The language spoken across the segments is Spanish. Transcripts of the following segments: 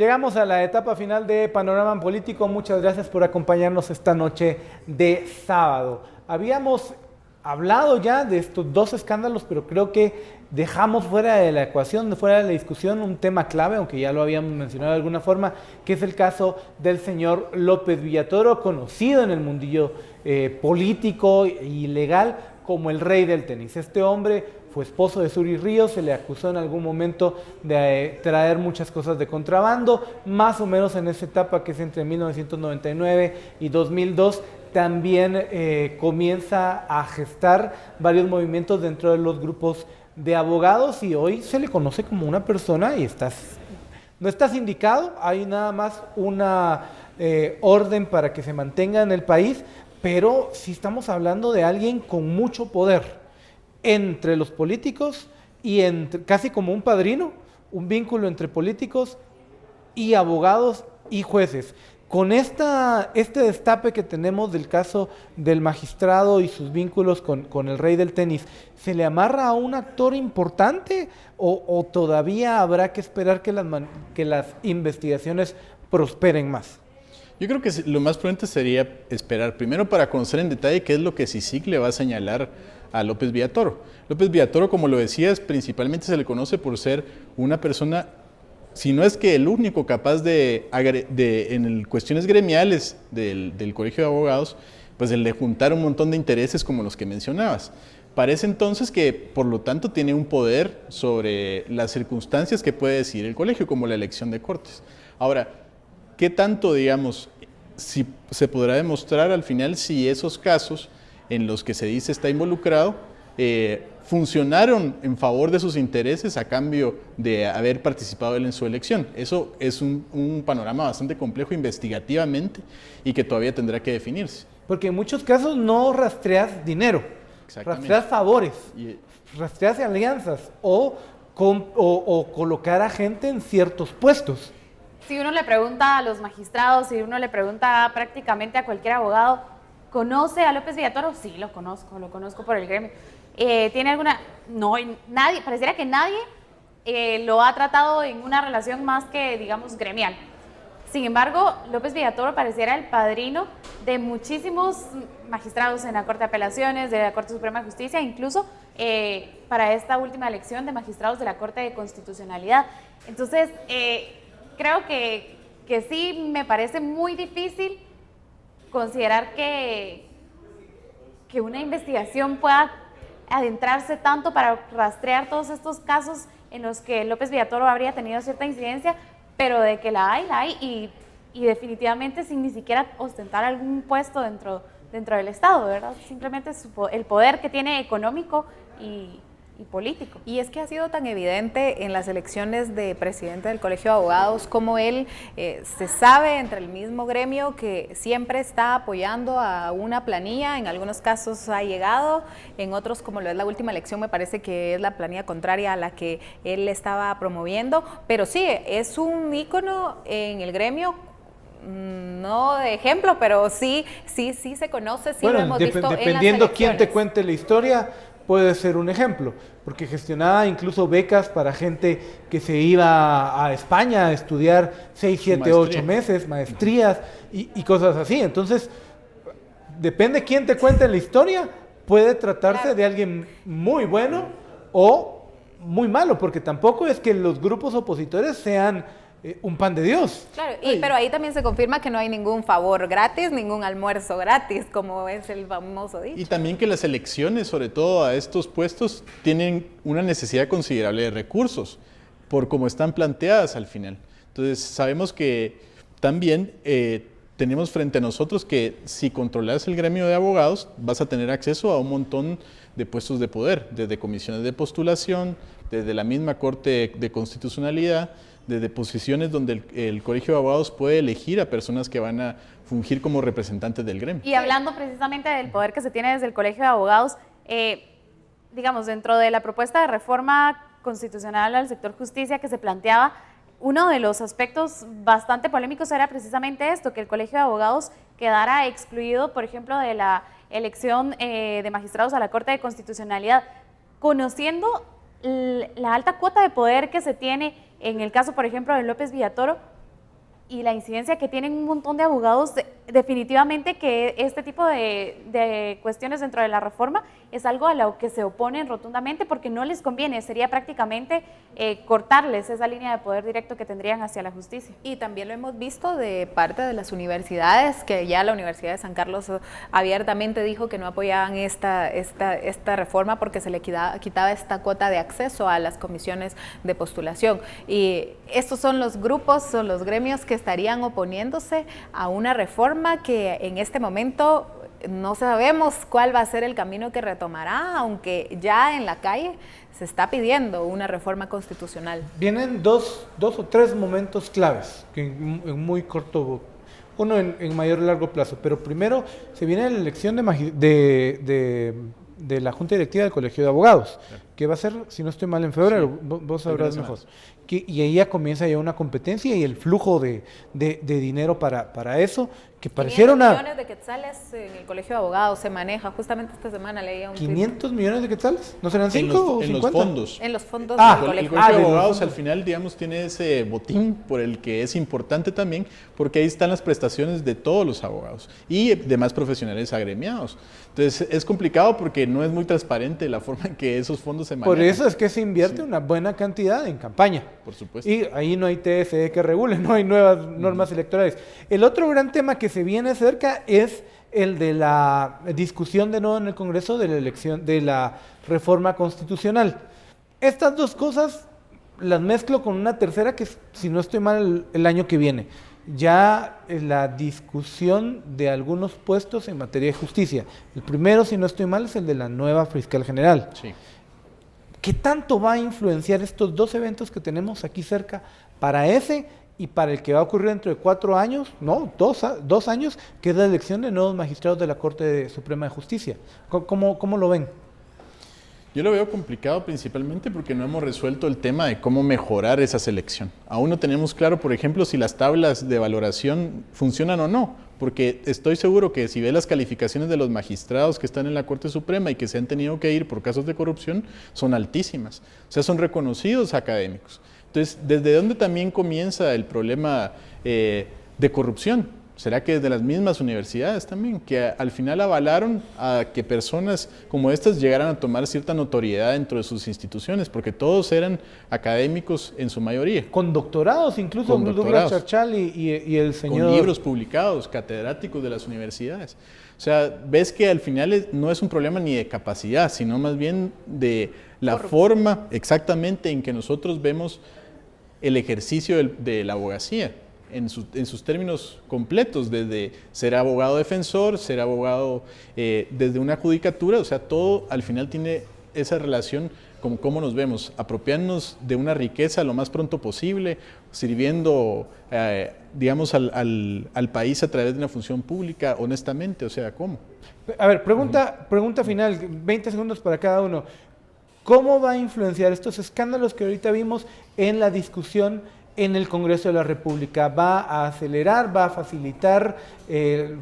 Llegamos a la etapa final de Panorama Político. Muchas gracias por acompañarnos esta noche de sábado. Habíamos hablado ya de estos dos escándalos, pero creo que dejamos fuera de la ecuación, fuera de la discusión, un tema clave, aunque ya lo habíamos mencionado de alguna forma, que es el caso del señor López Villatoro, conocido en el mundillo político y legal como el rey del tenis. Este hombre fue esposo de Suri Ríos, se le acusó en algún momento de traer muchas cosas de contrabando, más o menos en esa etapa que es entre 1999 y 2002, también comienza a gestar varios movimientos dentro de los grupos de abogados y hoy se le conoce como una persona y no está sindicado, hay nada más una orden para que se mantenga en el país, pero sí estamos hablando de alguien con mucho poder entre los políticos y casi como un padrino, un vínculo entre políticos y abogados y jueces. Con este destape que tenemos del caso del magistrado y sus vínculos con el rey del tenis, ¿se le amarra a un actor importante o todavía habrá que esperar que las investigaciones prosperen más? Yo creo que lo más prudente sería esperar primero para conocer en detalle qué es lo que CICIG le va a señalar a López Villatoro. López Villatoro, como lo decías, principalmente se le conoce por ser una persona, si no es que el único capaz en cuestiones gremiales del Colegio de Abogados, pues el de juntar un montón de intereses como los que mencionabas. Parece entonces que, por lo tanto, tiene un poder sobre las circunstancias que puede decidir el colegio, como la elección de cortes. Ahora, ¿qué tanto, digamos, si se podrá demostrar al final si esos casos en los que se dice está involucrado funcionaron en favor de sus intereses a cambio de haber participado él en su elección? Eso es un panorama bastante complejo investigativamente y que todavía tendrá que definirse. Porque en muchos casos no rastreas dinero, rastreas favores, rastreas alianzas o colocar a gente en ciertos puestos. Si uno le pregunta a los magistrados, si uno le pregunta prácticamente a cualquier abogado, ¿conoce a López Villatoro? Sí, lo conozco por el gremio. ¿Tiene alguna? No, nadie, pareciera que nadie lo ha tratado en una relación más que, digamos, gremial. Sin embargo, López Villatoro pareciera el padrino de muchísimos magistrados en la Corte de Apelaciones, de la Corte Suprema de Justicia, incluso para esta última elección de magistrados de la Corte de Constitucionalidad. Entonces, creo que sí me parece muy difícil considerar que una investigación pueda adentrarse tanto para rastrear todos estos casos en los que López Villatoro habría tenido cierta incidencia, pero de que la hay y definitivamente sin ni siquiera ostentar algún puesto dentro del Estado, ¿verdad? Simplemente el poder que tiene económico y político. Y es que ha sido tan evidente en las elecciones de presidente del Colegio de Abogados como él se sabe entre el mismo gremio que siempre está apoyando a una planilla, en algunos casos ha llegado, en otros, como lo es la última elección, me parece que es la planilla contraria a la que él estaba promoviendo, pero sí, es un ícono en el gremio. No de ejemplo, pero sí se conoce, sí, bueno, lo hemos visto en las elecciones. Dependiendo quién te cuente la historia, puede ser un ejemplo, porque gestionaba incluso becas para gente que se iba a España a estudiar 6, 7, 8 meses, maestrías y cosas así. Entonces, depende quién te cuente la historia, puede tratarse de alguien muy bueno o muy malo, porque tampoco es que los grupos opositores sean un pan de Dios. Claro, pero ahí también se confirma que no hay ningún favor gratis, ningún almuerzo gratis, como es el famoso dicho. Y también que las elecciones, sobre todo a estos puestos, tienen una necesidad considerable de recursos, por cómo están planteadas al final. Entonces, sabemos que también tenemos frente a nosotros que si controlas el gremio de abogados, vas a tener acceso a un montón de puestos de poder, desde comisiones de postulación, desde la misma Corte de Constitucionalidad, desde posiciones donde el Colegio de Abogados puede elegir a personas que van a fungir como representantes del gremio. Y hablando precisamente del poder que se tiene desde el Colegio de Abogados, digamos, dentro de la propuesta de reforma constitucional al sector justicia que se planteaba, uno de los aspectos bastante polémicos era precisamente esto, que el Colegio de Abogados quedara excluido, por ejemplo, de la elección de magistrados a la Corte de Constitucionalidad, conociendo la alta cuota de poder que se tiene en el caso, por ejemplo, de López Villatoro. y la incidencia que tienen un montón de abogados, definitivamente que este tipo de cuestiones dentro de la reforma es algo a lo que se oponen rotundamente porque no les conviene, sería prácticamente cortarles esa línea de poder directo que tendrían hacia la justicia. Y también lo hemos visto de parte de las universidades, que ya la Universidad de San Carlos abiertamente dijo que no apoyaban esta reforma porque se le quitaba esta cuota de acceso a las comisiones de postulación. Y estos son los grupos, son los gremios que estarían oponiéndose a una reforma que en este momento no sabemos cuál va a ser el camino que retomará, aunque ya en la calle se está pidiendo una reforma constitucional. Vienen dos o tres momentos claves, que en muy corto, uno en mayor y largo plazo, pero primero se viene la elección de la Junta Directiva del Colegio de Abogados, que va a ser, si no estoy mal, en febrero, sí, vos sabrás mejor. Y ahí ya comienza ya una competencia y el flujo de dinero para eso, que pareciera una... millones de quetzales en el Colegio de Abogados se maneja, justamente esta semana leía un... ¿500 millones de quetzales? ¿No serán 5 o 50? En los fondos. En los fondos del Colegio. El Colegio de Abogados al final, digamos, tiene ese botín por el que es importante también, porque ahí están las prestaciones de todos los abogados y demás profesionales agremiados. Entonces es complicado porque no es muy transparente la forma en que esos fondos se manejan. Por eso es que se invierte una buena cantidad en campaña. Por supuesto. Y ahí no hay TSE que regule, no hay nuevas normas electorales. El otro gran tema que se viene cerca es el de la discusión de nuevo en el Congreso de la elección de la reforma constitucional. Estas dos cosas las mezclo con una tercera que, si no estoy mal, el año que viene. Ya la discusión de algunos puestos en materia de justicia. El primero, si no estoy mal, es el de la nueva fiscal general. Sí. ¿Qué tanto va a influenciar estos dos eventos que tenemos aquí cerca para ese y para el que va a ocurrir dentro de 4 años, no, 2 años, que es la elección de nuevos magistrados de la Corte Suprema de Justicia? ¿Cómo lo ven? Yo lo veo complicado principalmente porque no hemos resuelto el tema de cómo mejorar esa selección. Aún no tenemos claro, por ejemplo, si las tablas de valoración funcionan o no, porque estoy seguro que si ve las calificaciones de los magistrados que están en la Corte Suprema y que se han tenido que ir por casos de corrupción, son altísimas. O sea, son reconocidos académicos. Entonces, ¿desde dónde también comienza el problema de corrupción? ¿Será que desde las mismas universidades también, que al final avalaron a que personas como estas llegaran a tomar cierta notoriedad dentro de sus instituciones? Porque todos eran académicos en su mayoría. Con doctorados, incluso con Douglas Charchal y el señor... Con libros publicados, catedráticos de las universidades. O sea, ves que al final no es un problema ni de capacidad, sino más bien de la forma exactamente en que nosotros vemos el ejercicio de la abogacía. En sus términos completos, desde ser abogado defensor, ser abogado desde una judicatura, o sea, todo al final tiene esa relación con cómo nos vemos, apropiarnos de una riqueza lo más pronto posible, sirviendo, digamos, al país a través de una función pública, honestamente, o sea, ¿cómo? A ver, pregunta final, 20 segundos para cada uno. ¿Cómo va a influenciar estos escándalos que ahorita vimos en la discusión en el Congreso de la República? ¿Va a acelerar, va a facilitar,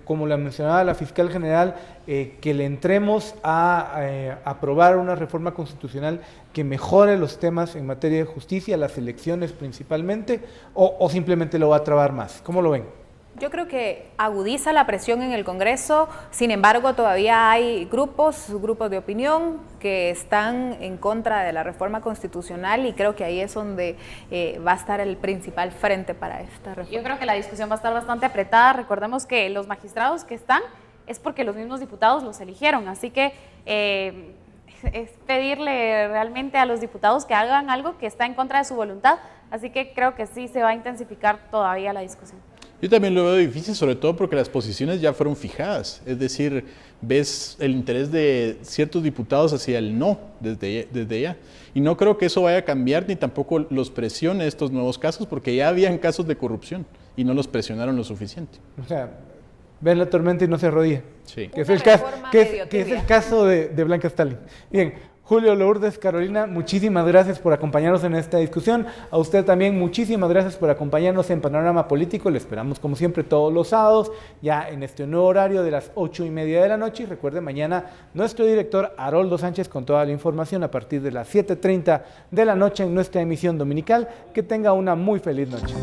como la mencionaba la fiscal general, que le entremos a aprobar una reforma constitucional que mejore los temas en materia de justicia, las elecciones principalmente, o simplemente lo va a trabar más? ¿Cómo lo ven? Yo creo que agudiza la presión en el Congreso, sin embargo todavía hay grupos de opinión que están en contra de la reforma constitucional y creo que ahí es donde va a estar el principal frente para esta reforma. Yo creo que la discusión va a estar bastante apretada. Recordemos que los magistrados que están es porque los mismos diputados los eligieron, así que es pedirle realmente a los diputados que hagan algo que está en contra de su voluntad, así que creo que sí se va a intensificar todavía la discusión. Yo también lo veo difícil, sobre todo porque las posiciones ya fueron fijadas, es decir, ves el interés de ciertos diputados hacia el no desde ya. Y no creo que eso vaya a cambiar ni tampoco los presione estos nuevos casos, porque ya habían casos de corrupción y no los presionaron lo suficiente. O sea, ven la tormenta y no se arrodilla. Sí. Que es el caso de Blanca Stalin. Bien. Julio, Lourdes, Carolina, muchísimas gracias por acompañarnos en esta discusión. A usted también, muchísimas gracias por acompañarnos en Panorama Político. Le esperamos, como siempre, todos los sábados, ya en este nuevo horario de las 8:30 de la noche. Y recuerde, mañana nuestro director Haroldo Sánchez con toda la información a partir de las 7:30 de la noche en nuestra emisión dominical. Que tenga una muy feliz noche.